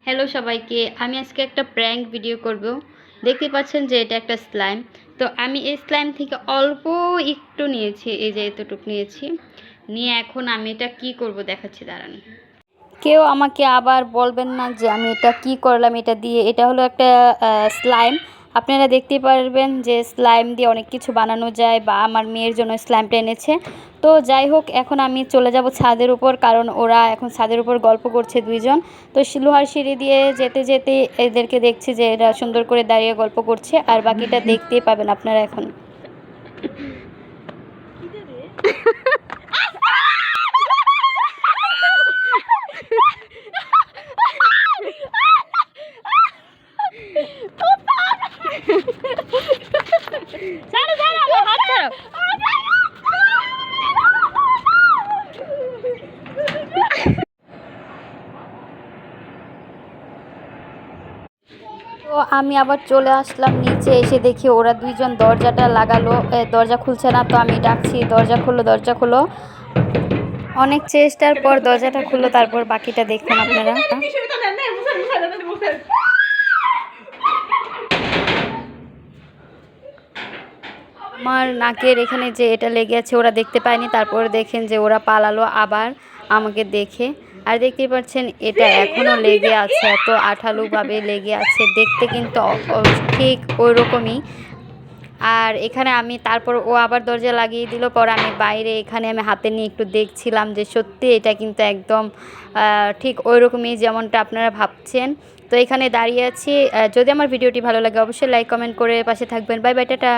Hello সবাইকে, আমি আজকে একটা প্র্যাঙ্ক ভিডিও করব। দেখতে পাচ্ছেন যে এটা একটা স্লাইম। তো আমি এই স্লাইম থেকে অল্প একটু নিয়েছি, এই যে এতটুকু নিয়েছি। নিয়ে এখন আমি এটা কি করব দেখাচ্ছি, দাঁড়ান। কেউ আমাকে আবার বলবেন না যে আমি এটা কি করলাম এটা দিয়ে। এটা হলো একটা স্লাইম। আপনারা দেখতে পারবেন যে স্লাইম দিয়ে অনেক কিছু বানানো যায়, বা আমার মেয়ের জন্য স্লাইমটা এনেছে। তো যাই হোক, এখন আমি চলে যাব ছাদের উপর, কারণ ওরা এখন ছাদের উপর গল্প করছে দুইজন। তো লোহার সিঁড়ি দিয়ে যেতে যেতে এদেরকে দেখছি যে এরা সুন্দর করে দাঁড়িয়ে গল্প করছে, আর বাকিটা দেখতেই পাবেন আপনারা এখন। তো আমি আবার চলে আসলাম নিচে, এসে দেখি ওরা দুইজন দরজাটা লাগালো, দরজা খুলছে না। তো আমি ডাকছি, দরজা খোলো, দরজা খোলো। অনেক চেষ্টার পর দরজাটা খুললো, তারপর বাকিটা দেখুন আপনারা। আমার নাকের এখানে যে এটা লেগে আছে ওরা দেখতে পায়নি, তারপর দেখেন যে ওরা পালালো আবার আমাকে দেখে। আর দেখতেই পাচ্ছেন এটা এখনও লেগে আছে, এত আঠালোভাবে লেগে আছে, দেখতে কিন্তু ঠিক ওই রকমই। আর এখানে আমি তারপর ও আবার দরজা লাগিয়ে দিল, পর আমি বাইরে এখানে আমি হাতে নিয়ে একটু দেখছিলাম যে সত্যি এটা কিন্তু একদম ঠিক ওই রকমই যেমনটা আপনারা ভাবছেন। তো এখানে দাঁড়িয়ে আছি। যদি আমার ভিডিওটি ভালো লাগে অবশ্যই লাইক কমেন্ট করে পাশে থাকবেন। Bye bye, tata.